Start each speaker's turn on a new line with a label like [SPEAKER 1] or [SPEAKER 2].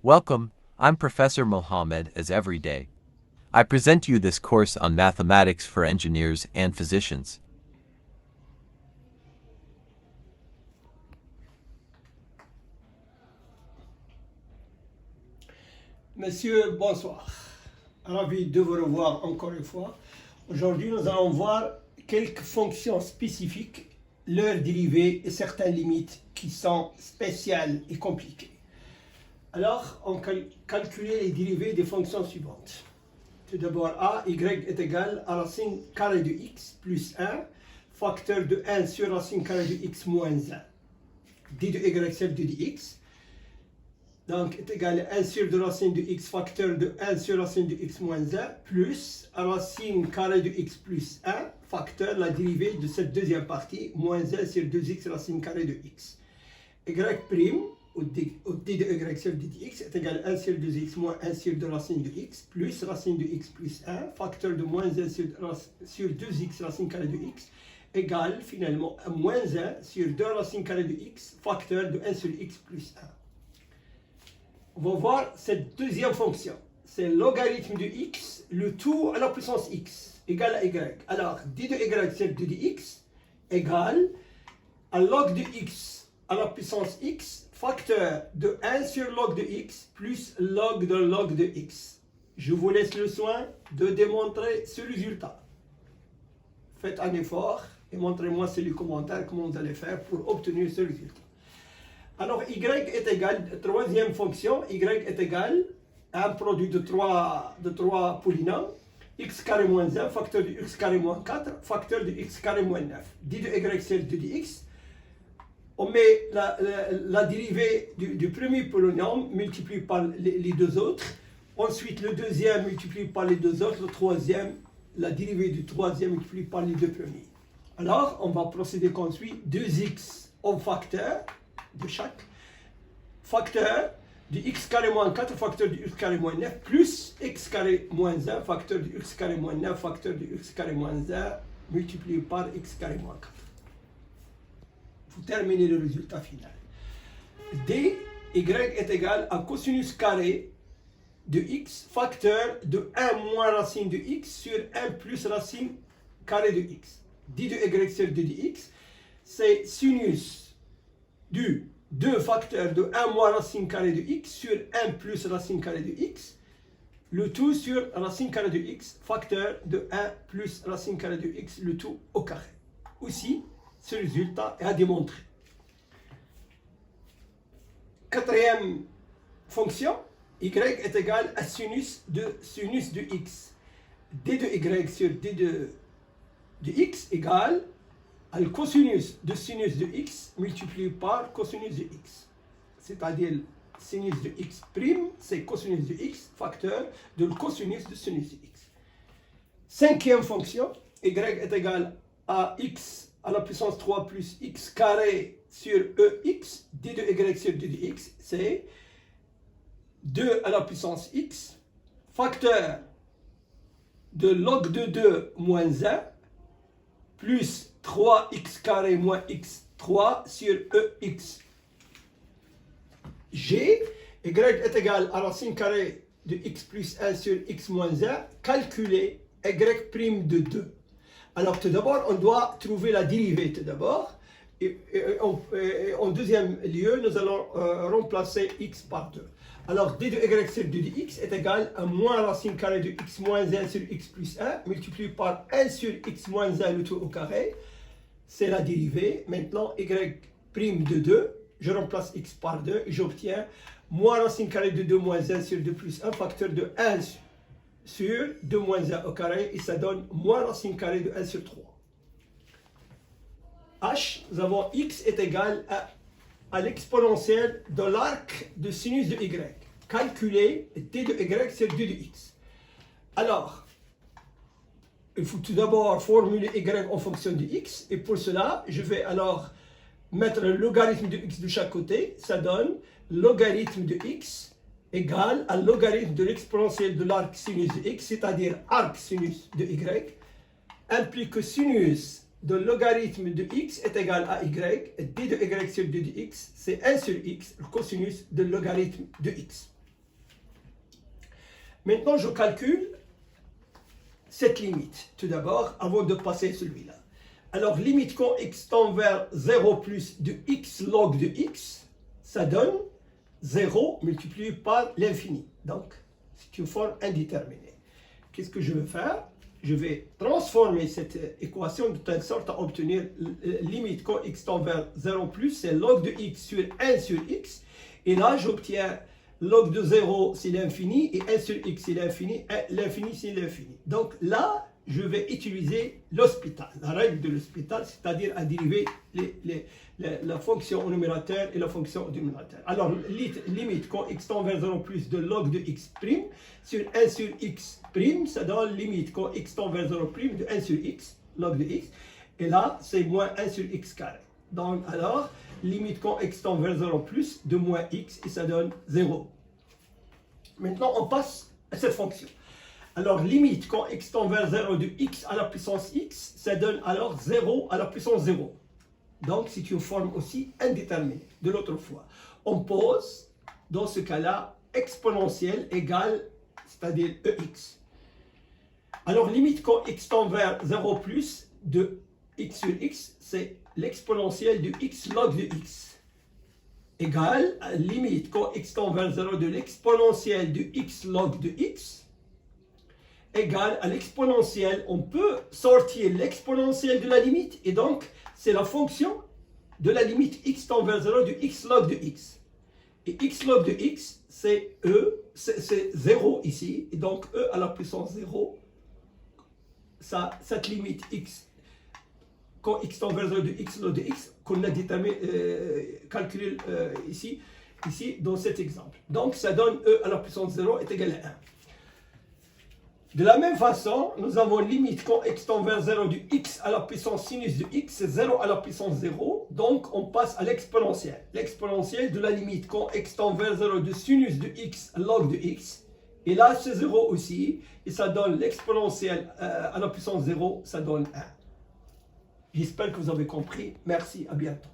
[SPEAKER 1] Welcome, I'm Professor Mohammed as every day. I present to you this course on mathematics for engineers and physicians.
[SPEAKER 2] Messieurs, bonsoir. Ravi de vous revoir encore une fois. Aujourd'hui, nous allons voir quelques fonctions spécifiques, leurs dérivées et certaines limites qui sont spéciales et compliquées. Alors, on calculer les dérivées des fonctions suivantes. Tout d'abord, a, y est égal à racine carrée de x plus 1, facteur de 1 sur racine carrée de x moins 1. d de y c'est de dx. Donc, est égal à 1 sur de racine de x facteur de 1 sur racine de x moins 1 plus racine carrée de x plus 1 facteur la dérivée de cette deuxième partie moins 1 sur 2x racine carrée de x. Y prime, ou d de y sur d dx est égal à 1 sur 2x moins 1 sur 2 racine de x plus racine de x plus 1 facteur de moins 1 sur 2x racine carrée de x égale finalement à moins 1 sur 2 racine carrée de x facteur de 1 sur x plus 1. On va voir cette deuxième fonction. C'est logarithme de x, le tout à la puissance x, égale à y. Alors, d de y c'est de dx, égale à log de x à la puissance x, facteur de 1 sur log de x, plus log de x. Je vous laisse le soin de démontrer ce résultat. Faites un effort et montrez-moi sur les commentaires comment vous allez faire pour obtenir ce résultat. Alors, y est égal, troisième fonction, y est égal à un produit de trois polynômes, x carré moins 1, facteur de x carré moins 4, facteur de x carré moins 9. d de y c'est de dx. On met la dérivée du premier polynôme multiplié par les deux autres. Ensuite, le deuxième multiplié par les deux autres. Le troisième, la dérivée du troisième multiplié par les deux premiers. Alors, on va procéder comme suit. 2x au facteur de chaque facteur de x carré moins 4 facteur de x carré moins 9 plus x carré moins 1 facteur de x carré moins 9 facteur de x carré moins 1 multiplié par x carré moins 4. Vous terminez le résultat final. dy est égal à cosinus carré de x facteur de 1 moins racine de x sur 1 plus racine carré de x. d de y sur d de x, c'est sinus du 2 facteur de 1 moins racine carrée de x sur 1 plus racine carrée de x, le tout sur racine carrée de x, facteur de 1 plus racine carrée de x, le tout au carré. Aussi, ce résultat est à démontrer. Quatrième fonction, y est égal à sinus de x. d de y sur d de x égale le cosinus de sinus de x multiplié par cosinus de x. C'est-à-dire sinus de x prime, c'est cosinus de x, facteur de cosinus de sinus de x. Cinquième fonction, y est égal à x à la puissance 3 plus x carré sur ex, d de y sur d de x, c'est 2 à la puissance x, facteur de log de 2 moins 1, plus 3x carré moins x3 sur ex. G, y est égal à racine carrée de x plus 1 sur x moins 1, calculer y prime de 2. Alors tout d'abord, on doit trouver la dérivée tout d'abord. Et en deuxième lieu, nous allons remplacer x par 2. Alors d de y sur d de x est égal à moins racine carrée de x moins 1 sur x plus 1 multiplié par 1 sur x moins 1 le tout au carré. C'est la dérivée. Maintenant, y prime de 2, je remplace x par 2 et j'obtiens moins racine carrée de 2 moins 1 sur 2 plus 1, facteur de 1 sur 2 moins 1 au carré, et ça donne moins racine carrée de 1 sur 3. H, nous avons x est égal à l'exponentielle de l'arc de sinus de y. Calculer d de y c'est d de x. Alors, il faut tout d'abord formuler y en fonction de x, et pour cela, je vais alors mettre le logarithme de x de chaque côté. Ça donne logarithme de x égale à logarithme de l'exponentielle de l'arc sinus de x, c'est-à-dire arc sinus de y, implique que sinus de logarithme de x est égal à y, d de y sur d de x, c'est 1 sur x, le cosinus de logarithme de x. Maintenant, je calcule cette limite, tout d'abord, avant de passer celui-là. Alors, limite quand x tend vers 0 plus de x log de x, ça donne 0 multiplié par l'infini. Donc, c'est une forme indéterminée. Qu'est-ce que je vais faire? Je vais transformer cette équation de telle sorte à obtenir limite quand x tend vers 0 plus, c'est log de x sur 1 sur x. Et là, j'obtiens log de 0, c'est l'infini, et 1 sur x, c'est l'infini, l'infini, c'est l'infini. Donc là, je vais utiliser l'hospital, la règle de l'hospital, c'est-à-dire à dériver la fonction au numérateur et la fonction au dénominateur. Alors, limite quand x tend vers 0 plus de log de x' sur 1 sur x', ça donne limite quand x tend vers 0 prime de 1 sur x, log de x, et là, c'est moins 1 sur x carré. Donc, alors, limite quand x tend vers 0 plus de moins x, et ça donne 0. Maintenant, on passe à cette fonction. Alors, limite quand x tend vers 0 de x à la puissance x, ça donne alors 0 à la puissance 0. Donc, c'est une forme aussi indéterminée de l'autre fois. On pose, dans ce cas-là, exponentielle égale, c'est-à-dire ex. Alors, limite quand x tend vers 0 plus de x sur x, c'est l'exponentielle de x log de x. Égale à limite quand x tend vers 0 de l'exponentielle de x log de x, égale à l'exponentielle. On peut sortir l'exponentielle de la limite, et donc, c'est la fonction de la limite x tend vers 0 de x log de x. Et x log de x, c'est e, c'est 0 ici, et donc e à la puissance 0, cette limite x, quand x tend vers 0 de x log de x, qu'on a déterminé, calculé ici, dans cet exemple. Donc, ça donne e à la puissance 0 est égal à 1. De la même façon, nous avons limite quand x tend vers 0 du x à la puissance sinus de x, c'est 0 à la puissance 0. Donc, on passe à l'exponentielle. L'exponentielle de la limite quand x tend vers 0 de sinus de x log de x. Et là, c'est 0 aussi. Et ça donne l'exponentielle à la puissance 0, ça donne 1. J'espère que vous avez compris. Merci, à bientôt.